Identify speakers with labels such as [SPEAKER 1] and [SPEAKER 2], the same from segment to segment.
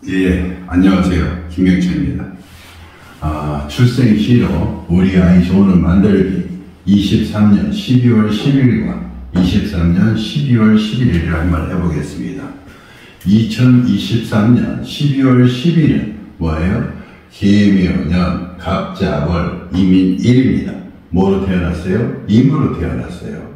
[SPEAKER 1] 예, 안녕하세요. 김명철입니다. 출생시로 우리 아이 좋은 만들기 23년 12월 10일과 23년 12월 11일을 한번 해보겠습니다. 2023년 12월 10일은 뭐예요? 계묘년 갑자월 이민일입니다. 뭐로 태어났어요? 임으로 태어났어요.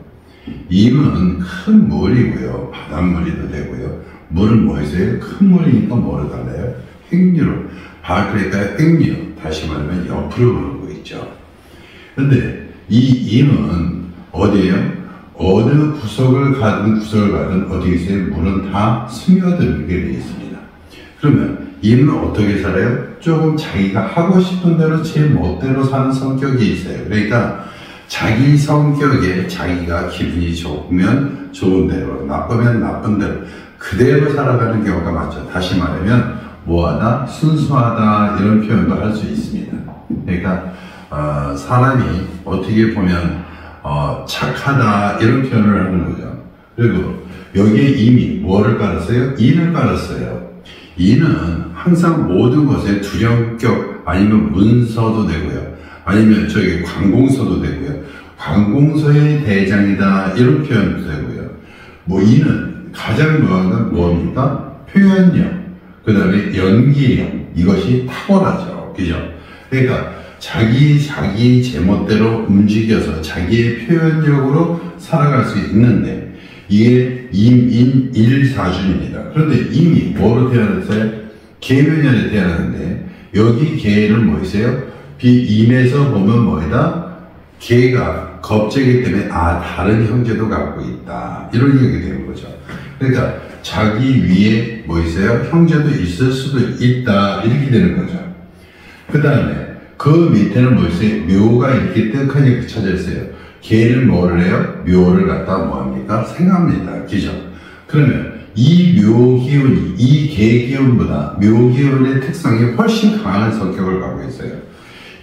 [SPEAKER 1] 임은 큰 물이고요. 바닷물이도 되고요. 물은 뭐였어요? 큰 물이니까 뭐로 달라요? 행류로. 그러니까 행류. 다시 말하면 옆으로 부르고 있죠. 근데 이 임은 어디에요? 어느 구석을 가든 어디 있어요? 물은 다 스며들게 되어 있습니다. 그러면 임은 어떻게 살아요? 조금 자기가 하고 싶은 대로 제 멋대로 사는 성격이 있어요. 그러니까 자기 성격에 자기가 기분이 좋으면 좋은 대로, 나쁘면 나쁜 대로 그대로 살아가는 경우가 많죠. 다시 말하면 뭐하다? 순수하다 이런 표현도 할 수 있습니다. 그러니까 사람이 어떻게 보면 착하다 이런 표현을 하는 거죠. 그리고 여기에 임이 뭐를 깔았어요? 인을 깔았어요. 인은 항상 모든 것에 두령격 아니면 문서도 되고요. 아니면 저기 관공서도 되고요. 관공서의 대장이다 이런 표현도 되고요. 뭐 이는 가장 뭡니까? 표현력, 그 다음에 연기력, 이것이 탁월하죠. 그죠? 그러니까 자기 제멋대로 움직여서 자기의 표현력으로 살아갈 수 있는데 이게 임인일사준입니다. 그런데 임이 뭐로 태어났어요? 계묘년에 태어났는데 여기 계는 뭐 있어요? 임에서 보면 뭐이다? 계가 겁재기 때문에 다른 형제도 갖고 있다 이런 얘기가 되는 거죠. 그러니까 자기 위에 뭐 있어요? 형제도 있을 수도 있다 이렇게 되는 거죠. 그 다음에 그 밑에는 뭐 있어요? 묘가 이렇게 떡하니 붙여져 있어요. 계는 뭐를 해요? 묘를 갖다 뭐합니까? 생합니다. 그죠? 그러면 이 묘 기운이 이 계 기운보다 묘 기운의 특성이 훨씬 강한 성격을 갖고 있어요.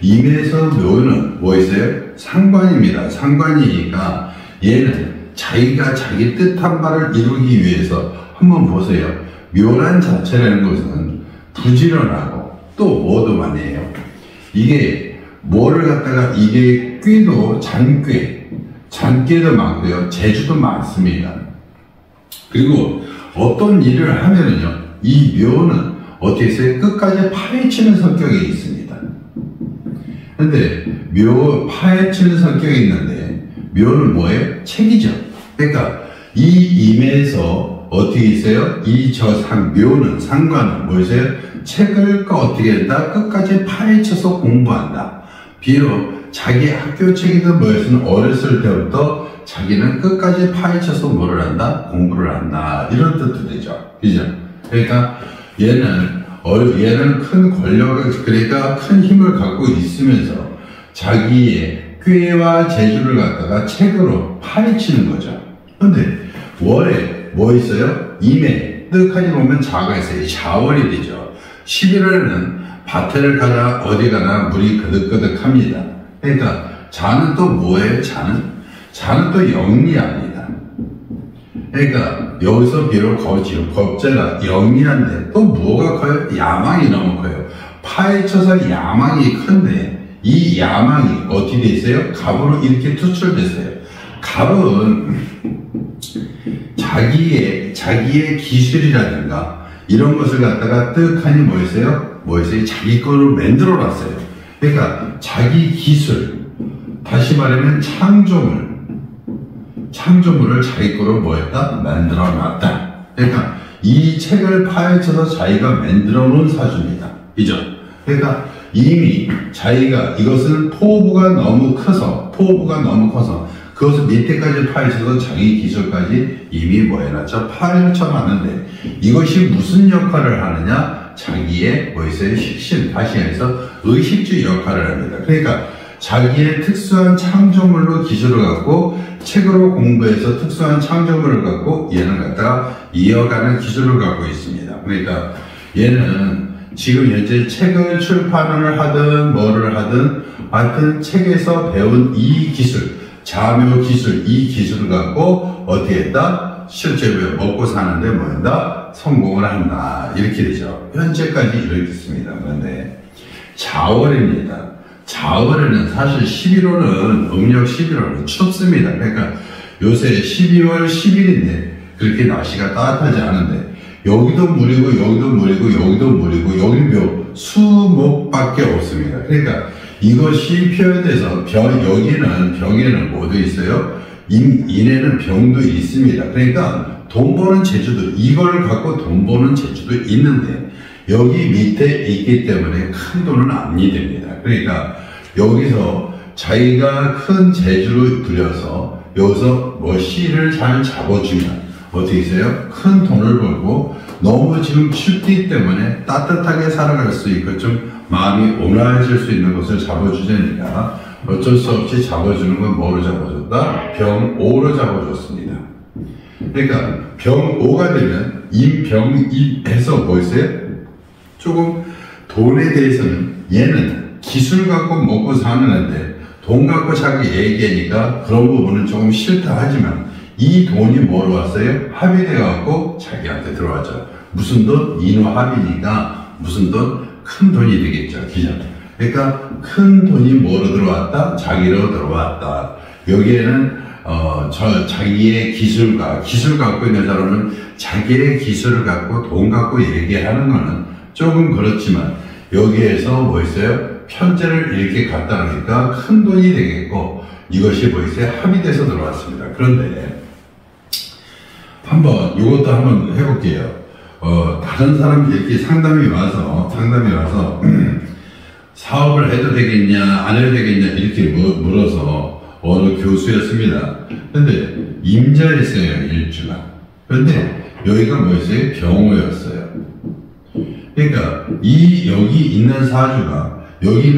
[SPEAKER 1] 임에서 묘는 뭐 있어요? 상관입니다. 상관이니까 얘는 자기가 자기 뜻한 바를 이루기 위해서 한번 보세요. 묘란 자체라는 것은 부지런하고 또 뭐도 많이 해요. 이게 뭐를 갖다가 이게 꾀도 잔꾀도 많고요. 재주도 많습니다. 그리고 어떤 일을 하면은요, 이 묘는 어떻게 해서 끝까지 파헤치는 성격이 있습니다. 근데 파헤치는 성격이 있는데 묘는 뭐예요? 책이죠. 그러니까 이 임에서 어떻게 있어요? 묘는 상관은 뭐였어요? 책을 어떻게 한다? 끝까지 파헤쳐서 공부한다. 비록 자기 학교 책이든 뭐였으면 어렸을 때부터 자기는 끝까지 파헤쳐서 뭐를 한다? 공부를 한다. 이런 뜻도 되죠. 그죠? 그러니까 얘는 큰 권력을, 그러니까 큰 힘을 갖고 있으면서 자기의 꾀와 재주를 갖다가 책으로 파헤치는 거죠. 근데 월에 뭐 있어요? 임에 뜻하게 보면 자가 있어요. 자월이 되죠. 11월에는 밭을 가나 어디 가나 물이 그득그득합니다. 그러니까 자는 또 뭐예요? 자는 또 영리합니다. 그러니까 여기서 비록 겁재가 영리한데 또 뭐가 커요? 야망이 너무 커요. 파헤쳐서 야망이 큰데 이 야망이 어떻게 돼 있어요? 갑으로 이렇게 투출됐어요. 갑은 자기의 기술이라든가 이런 것을 갖다가 떡하니 뭐 있어요? 자기 거를 만들어 놨어요. 그러니까 자기 기술, 다시 말하면 창조물을 자기 거로 만들어 놨다. 그러니까 이 책을 파헤쳐서 자기가 만들어 놓은 사주입니다. 그죠? 그러니까 이미 자기가 이것을 포부가 너무 커서 그것을 밑에까지 파헤쳐서 자기 기술까지 이미 파헤쳐놨는데 이것이 무슨 역할을 하느냐? 자기의 식신, 다시 해서 의식주 역할을 합니다. 그러니까 자기의 특수한 창조물로 기술을 갖고 책으로 공부해서 특수한 창조물을 갖고 얘는 갖다가 이어가는 기술을 갖고 있습니다. 그러니까 얘는 지금 현재 책을 출판을 하든 뭐를 하든 하여튼 책에서 배운 이 기술, 자묘 기술, 이 기술을 갖고 어떻게 했다? 실제로 먹고 사는데 뭐한다? 성공을 한다. 이렇게 되죠. 현재까지 이렇게 있습니다. 그런데 자월입니다. 자월에는 사실 11월은 음력 11월은 춥습니다. 그러니까 요새 12월 10일인데 그렇게 날씨가 따뜻하지 않은데 여기도 물이고 여기도 물이고 여기도 물이고 여기도 수목밖에 없습니다. 그러니까 이것이 표현돼서 여기는 병에는 뭐도 있어요? 인에는 병도 있습니다. 그러니까 돈 버는 재주도 이걸 갖고 돈 버는 재주도 있는데 여기 밑에 있기 때문에 큰 돈은 안 이됩니다. 그러니까 여기서 자기가 큰 재주를 들여서 여기서 뭐 씨를 잘 잡아주면 어떻게 있어요? 큰 돈을 벌고 너무 지금 춥기 때문에 따뜻하게 살아갈 수 있고 좀 마음이 온화해질 수 있는 것을 잡아주자니까 어쩔 수 없이 잡아주는 건 뭐로 잡아줬다? 병오로 잡아줬습니다. 그러니까 병오가 되면 임병입해서 뭐 있어요? 조금 돈에 대해서는 얘는 기술 갖고 먹고 사는 애인데 돈 갖고 자기 얘기하니까 그런 부분은 조금 싫다 하지만 이 돈이 뭐로 왔어요? 합의돼 갖고 자기한테 들어왔죠. 무슨 돈? 인후합의니까 무슨 돈? 큰 돈이 되겠죠. 그죠? 그러니까 큰 돈이 뭐로 들어왔다? 자기로 들어왔다. 여기에는 자기의 기술 갖고 있는 사람은 자기의 기술을 갖고 돈 갖고 얘기하는 거는 조금 그렇지만 여기에서 뭐 있어요? 편제를 이렇게 갖다 놓으니까 큰 돈이 되겠고 이것이 뭐 있어요? 합의돼서 들어왔습니다. 그런데 한번 이것도 한번 해볼게요. 다른 사람 이렇게 상담이 와서 사업을 해도 되겠냐 안 해도 되겠냐 이렇게 물어서 어느 교수였습니다. 근데 임자였어요. 일주가. 근데 여기가 뭐였어요? 병호였어요. 그러니까 여기 있는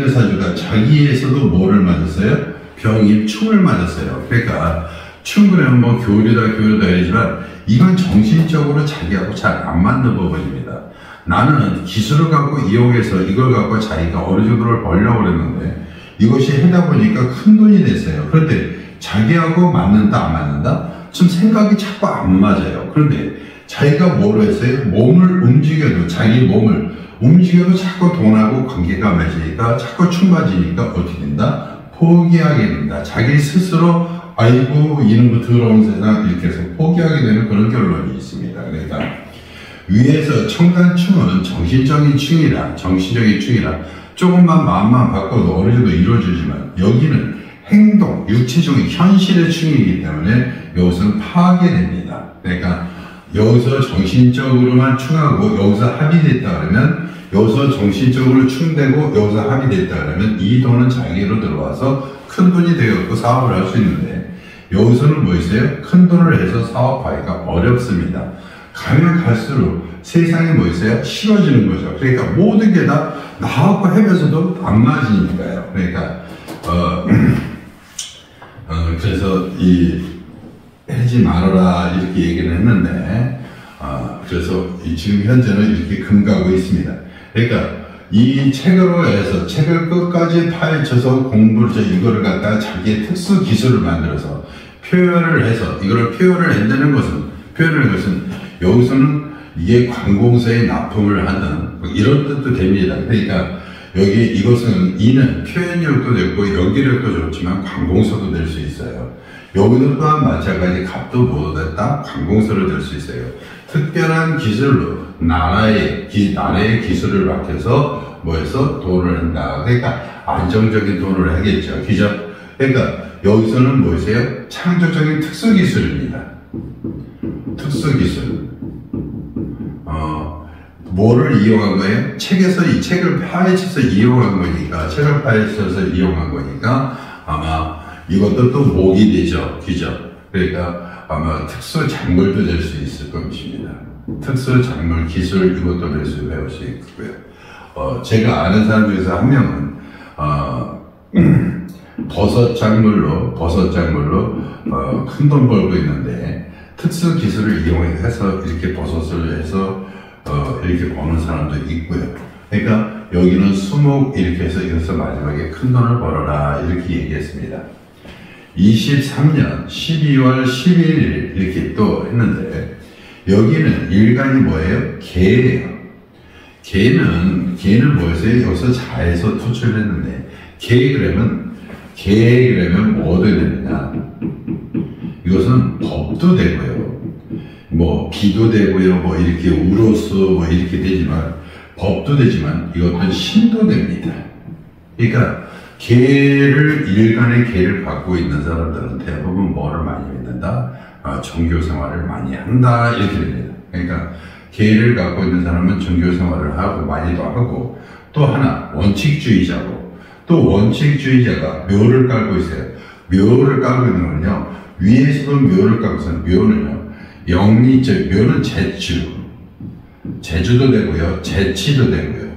[SPEAKER 1] 사주가 자기에서도 뭐를 맞았어요? 병임 충을 맞았어요. 그러니까 충분히 뭐 교류다 해야지만 이건 정신적으로 자기하고 잘 안 맞는 부분입니다. 나는 기술을 갖고 이용해서 이걸 갖고 자기가 어느 정도를 벌려고 그랬는데 이것이 하다 보니까 큰 돈이 됐어요. 그런데 자기하고 맞는다 안 맞는다? 좀 생각이 자꾸 안 맞아요. 그런데 자기가 뭐로 했어요? 몸을 움직여도 자기 몸을 움직여도 자꾸 돈하고 관계가 맺으니까 자꾸 충맞으니까 어떻게 된다? 포기하게 된다. 자기 스스로 아이고 이놈의 더러운 세상 이렇게 해서 포기하게 되는 그런 결론이 있습니다. 그러니까 위에서 청간충은 정신적인 충이라 조금만 마음만 바꿔도 어느 정도 이루어지지만 여기는 행동, 육체적인 현실의 충이기 때문에 여기서는 파괴됩니다. 그러니까 여기서 정신적으로만 충하고 여기서 합의됐다 그러면 여기서 정신적으로 충되고 여기서 합의됐다 그러면 이 돈은 자기로 들어와서 큰 돈이 되었고 사업을 할 수 있는데 여기서는 뭐 있어요? 큰 돈을 해서 사업하기가 어렵습니다. 가면 갈수록 세상에 뭐 있어요? 싫어지는 거죠. 그러니까 모든 게 다 나하고 하면서도 안 맞으니까요. 그러니까 그래서 하지 말아라 이렇게 얘기를 했는데 그래서 지금 현재는 이렇게 금가고 있습니다. 그러니까 이 책으로 해서 책을 끝까지 파헤쳐서 공부를 이거를 갖다가 자기의 특수 기술을 만들어서 표현을 해서 이거를 표현을 한다는 것은 여기서는 이게 관공서에 납품을 하는 이런 뜻도 됩니다. 그러니까 이것은 이는 표현력도 되고 연기력도 좋지만 관공서도 될 수 있어요. 여기도 또한 마찬가지 값도 모두 됐다 관공서를 될 수 있어요. 특별한 기술로 나라의 기술을 맡겨서 뭐해서 돈을 한다. 그러니까 안정적인 돈을 하겠죠. 그죠? 그러니까 여기서는 뭐세요? 창조적인 특수기술입니다. 특수기술. 뭐를 이용한 거예요? 책에서 이 책을 파헤쳐서 이용한 거니까 아마 이것도 또 목이 되죠. 그죠? 그러니까 아마 특수 작물도 될 수 있을 것입니다. 특수 작물 기술 이것도 배울 수 있고요. 제가 아는 사람 중에서 한 명은 버섯 작물로 큰 돈 벌고 있는데 특수 기술을 이용해서 이렇게 버섯을 해서 이렇게 버는 사람도 있고요. 그러니까 여기는 수목 이렇게 해서 여기서 마지막에 큰 돈을 벌어라 이렇게 얘기했습니다. 23년 12월 11일 이렇게 또 했는데 여기는 일간이 뭐예요? 개예요. 개는 뭐였어요? 여기서 자에서 투출했는데 개그램은 뭐 되느냐? 이것은 법도 되고요. 뭐 비도 되고요. 뭐 이렇게 우로스 뭐 이렇게 되지만 법도 되지만 이것은 신도 됩니다. 그러니까 일간의 개를 갖고 있는 사람들은 대부분 뭐를 많이 믿는다? 종교 생활을 많이 한다 이렇게 됩니다. 그러니까 개를 갖고 있는 사람은 종교 생활을 하고 많이도 하고 또 하나 원칙주의자고 또 원칙주의자가 묘를 깔고 있어요. 묘를 깔고 있는 거는요. 위에서도 묘를 깔고 있어요. 묘는요. 영리적 묘는 제주도 되고요. 재치도 되고요.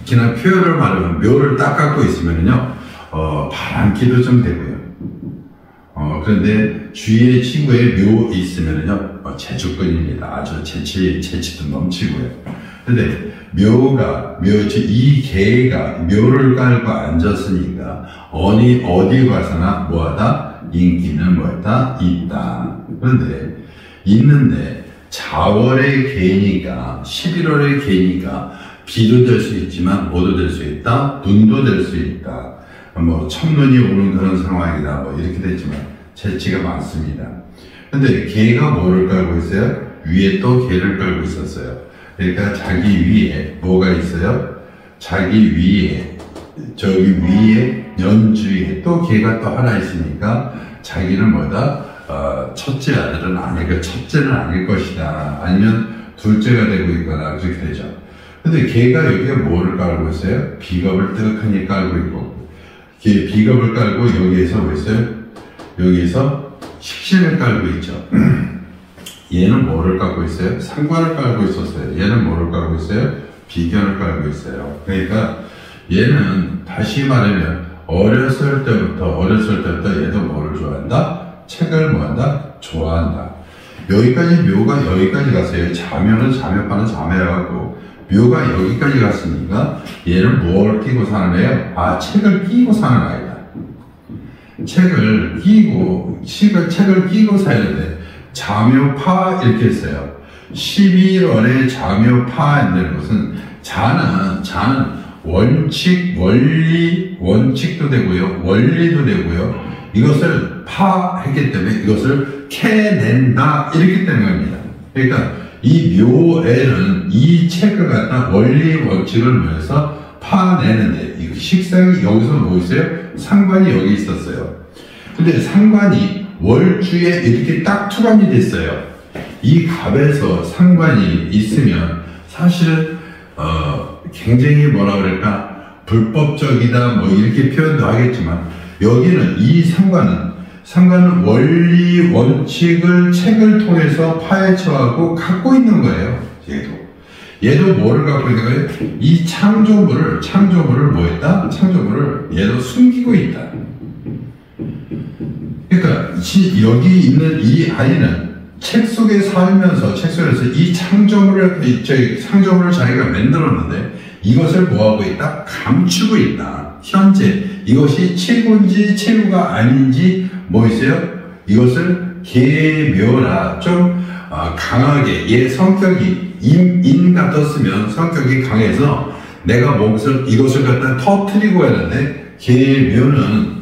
[SPEAKER 1] 그냥 표현을 말하면 묘를 딱 갖고 있으면요. 바람기도 좀 되고요. 그런데 주위에 친구의 묘 있으면요. 재주꾼입니다. 아주 재치도 넘치고요. 근데 이 개가 묘를 깔고 앉았으니까 어디 가서나 뭐하다? 인기는 뭐다? 있다. 그런데 있는데 자월의 개니까 11월의 개니까 비도 될 수 있지만 뭐도 될 수 있다? 눈도 될 수 있다. 뭐 첫눈이 오는 그런 상황이다. 뭐 이렇게 되지만 재치가 많습니다. 근데 개가 뭐를 깔고 있어요? 위에 또 개를 깔고 있었어요. 그러니까 자기 위에 뭐가 있어요? 자기 위에 저기 위에 연주에 또 개가 또 하나 있으니까 자기는 뭐다? 첫째 아들은 아니고 첫째는 아닐 것이다. 아니면 둘째가 되고 있거나 그렇게 되죠. 근데 개가 여기에 뭐를 깔고 있어요? 비겁을 뜨겁하니 깔고 있고 비겁을 깔고 여기에서 뭐 있어요? 여기에서 식신을 깔고 있죠. 얘는 뭐를 깔고 있어요? 상관을 깔고 있었어요. 얘는 뭐를 깔고 있어요? 비견을 깔고 있어요. 그러니까 얘는 다시 말하면 어렸을 때부터 얘도 뭐를 좋아한다? 책을 뭐한다? 좋아한다. 묘가 여기까지 갔어요. 자묘는 자묘파는 자매라고 묘가 여기까지 갔으니까 얘는 뭘 끼고 사는 애예요? 책을 끼고 사는 아이다. 책을 끼고 사야 되는데 자묘파 이렇게 했어요. 11월에 자묘파 있는 것은 자는 원칙도 되고요. 원리도 되고요. 이것을 파했기 때문에 이것을 캐낸다 이렇게 되는 겁니다. 그러니까 이 묘에는 이 책을 갖다 원칙을 모여서 파내는데 이 식상이 여기서 뭐 있어요? 상관이 여기 있었어요. 근데 상관이 월주에 이렇게 딱 투관이 됐어요. 이 갑에서 상관이 있으면 사실은 굉장히 뭐라 그럴까 불법적이다 뭐 이렇게 표현도 하겠지만 여기는 이 상관은 원리 원칙을 책을 통해서 파헤쳐하고 갖고 있는 거예요. 얘도 뭐를 갖고 있는 거예요? 이 창조물을 뭐 했다? 창조물을 얘도 숨기고 있다. 그러니까 여기 있는 이 아이는 책 속에 살면서 이 창조물을 자기가 만들었는데 이것을 뭐하고 있다? 감추고 있다. 현재 이것이 체구인지 체구가 아닌지 뭐 있어요? 이것을 개묘라 좀 강하게 얘 성격이 인 같았으면 성격이 강해서 내가 이것을 갖다 터뜨리고 했는데 개묘는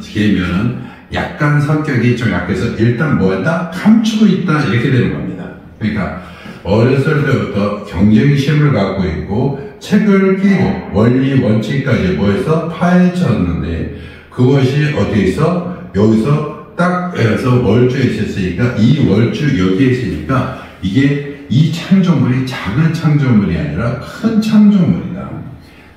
[SPEAKER 1] 약간 성격이 좀 약해서 일단 뭐 한다? 감추고 있다 이렇게 되는 겁니다. 그러니까 어렸을 때부터 경쟁심을 갖고 있고 책을 끼고 원리 원칙까지 뭐해서 파헤쳤는데 그것이 어디에 있어? 여기서 딱 해서 월주에 있었으니까 이 월주 여기에 있으니까 이게 이 창조물이 작은 창조물이 아니라 큰 창조물이다.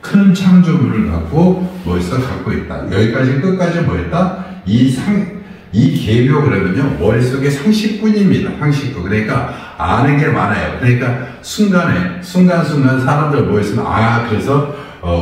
[SPEAKER 1] 큰 창조물을 갖고 갖고 있다. 여기까지 끝까지 뭐했다? 이 개묘 그러면요 머릿속에 상식뿐입니다. 상식뿐. 그러니까 아는 게 많아요. 그러니까 순간 사람들 모였으면 그래서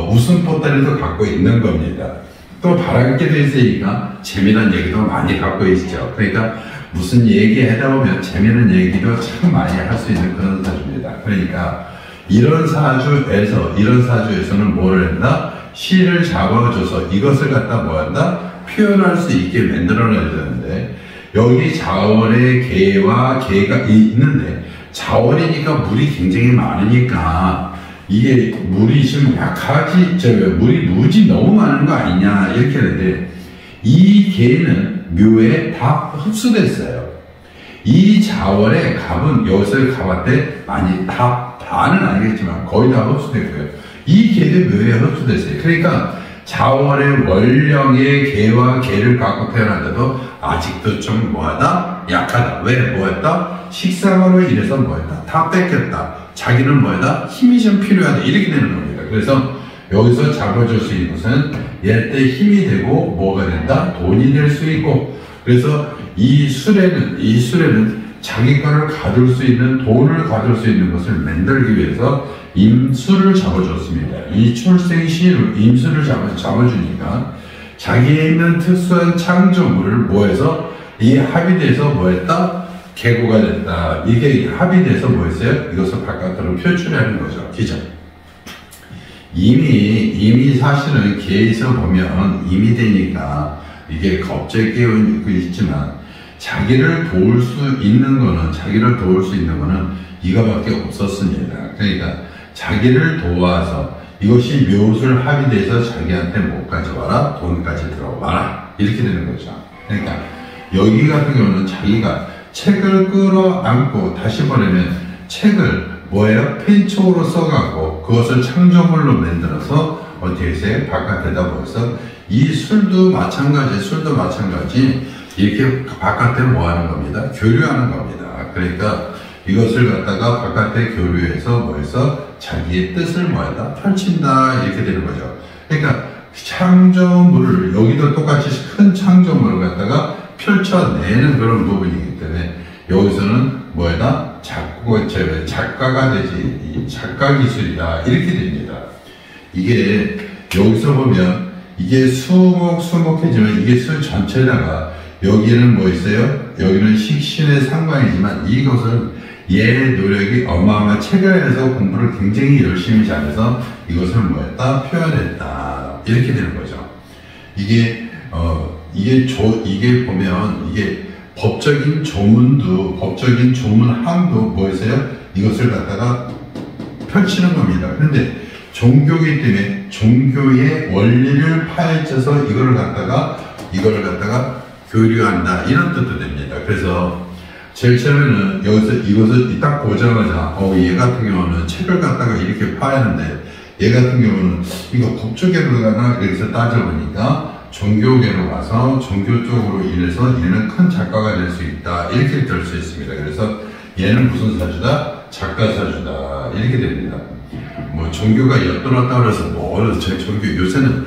[SPEAKER 1] 웃음 보따리도 갖고 있는 겁니다. 또 바람게 돼 있으니까 재미난 얘기도 많이 갖고 있죠. 그러니까 무슨 얘기 하다 보면 재미난 얘기도 참 많이 할 수 있는 그런 사주입니다. 그러니까 이런 사주에서는 뭐를 한다? 시를 잡아줘서 이것을 갖다 뭐 한다? 표현할 수 있게 만들어내야 되는데 여기 자월에 개와 개가 있는데 자월이니까 물이 굉장히 많으니까 이게 물이 지금 약하지, 물이 무지 너무 많은 거 아니냐 이렇게 하는데 이 개는 묘에 다 흡수됐어요. 이 자월의 갑은 여기서 갑한테 많이 다는 아니겠지만 거의 다 흡수됐고요. 이 개도 묘에 흡수됐어요. 그러니까 자월의 원령의 개와 개를 갖고 태어난데도 아직도 좀 뭐하다? 약하다. 왜? 뭐했다? 식상으로 인해서 뭐했다? 다 뺏겼다. 자기는 뭐하다? 힘이 좀 필요하다. 이렇게 되는 겁니다. 그래서 여기서 잡아줄 수 있는 것은 얘 때 힘이 되고 뭐가 된다? 돈이 될 수 있고, 그래서 이 수레는 자기 거를 가질 수 있는, 돈을 가질 수 있는 것을 만들기 위해서 임수를 잡아줬습니다. 이 출생시로 임수를 잡아주니까 자기에 있는 특수한 창조물을 뭐해서 이 합이 돼서 뭐했다? 개고가 됐다. 이게 합이 돼서 뭐했어요? 이것을 바깥으로 표출하는 거죠. 기적. 이미 사실은 개에서 보면 이미 되니까 이게 겁제 깨어 있지만 자기를 도울 수 있는 거는 이거밖에 없었습니다. 그러니까 자기를 도와서 이것이 묘술 합이 돼서 자기한테 뭐까지 와라? 돈까지 들어와라. 이렇게 되는 거죠. 그러니까 여기 같은 경우는 자기가 책을 끌어안고, 다시 말하면 책을 뭐예요? 펜촉으로 써갖고 그것을 창조물로 만들어서 어떻게 해서 바깥에다 벌써 이 술도 마찬가지 이렇게 바깥에 뭐 하는 겁니다? 교류하는 겁니다. 그러니까 이것을 갖다가 바깥에 교류해서 뭐해서 자기의 뜻을 뭐하다? 펼친다. 이렇게 되는 거죠. 그러니까 창조물을, 여기도 똑같이 큰 창조물을 갖다가 펼쳐내는 그런 부분이기 때문에 여기서는 뭐하다? 작가가 되지, 이 작가 기술이다. 이렇게 됩니다. 이게 여기서 보면 이게 수목해지면 이게 수 전체다가 여기는 뭐 있어요? 여기는 식신의 상관이지만 이것은 얘의 노력이 어마어마한, 책을 해서 공부를 굉장히 열심히 잘해서 이것을 뭐했다? 표현했다. 이렇게 되는 거죠. 이게 보면 이게 법적인 조문함도 뭐였어요? 이것을 갖다가 펼치는 겁니다. 그런데 종교이기 때문에 종교의 원리를 파헤쳐서 이거를 갖다가 교류한다. 이런 뜻도 됩니다. 그래서 제일 처음에는 여기서 이것을 딱 보자마자 얘 같은 경우는 책을 갖다가 이렇게 파야하는데 얘 같은 경우는 이거 법조계로 가나 여기서 따져보니까 종교계로 가서 종교 쪽으로 인해서 얘는 큰 작가가 될 수 있다. 이렇게 될 수 있습니다. 그래서 얘는 무슨 사주다? 작가 사주다. 이렇게 됩니다. 뭐 종교가 엿들었다 그래서 종교 요새는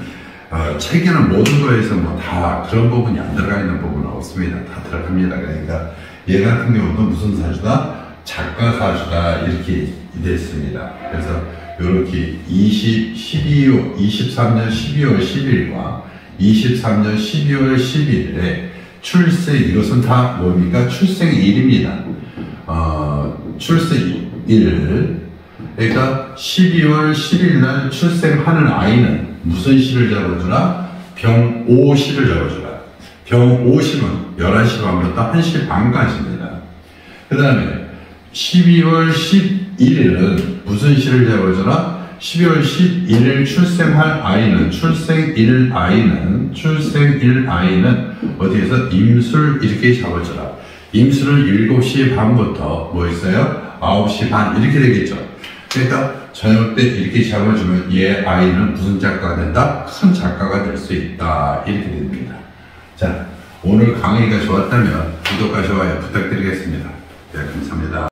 [SPEAKER 1] 책에는 모든 거에서 뭐 다 그런 부분이 안 들어가 있는 부분은 없습니다. 다 들어갑니다. 그러니까 얘 같은 경우도 무슨 사주다? 작가 사주다. 이렇게 됐습니다. 그래서 이렇게 23년 12월 10일과 23년 12월 11일에 이것은 다 뭡니까? 출생일입니다. 출생일. 그러니까 12월 10일 날 출생하는 아이는 무슨 시를 잡아주나? 병오시를 잡아주라. 병오시는 11시 반부터 1시 반까지입니다. 그 다음에 12월 11일은 무슨 시를 잡아주나? 12월 11일 출생할 아이는, 출생일 아이는 어디에서 임술 이렇게 잡아주라. 임술은 7시 반부터 뭐 있어요? 9시 반 이렇게 되겠죠. 그러니까 저녁 때 이렇게 잡아주면 얘 아이는 무슨 작가가 된다? 큰 작가가 될 수 있다. 이렇게 됩니다. 자, 오늘 강의가 좋았다면 구독과 좋아요 부탁드리겠습니다. 네, 감사합니다.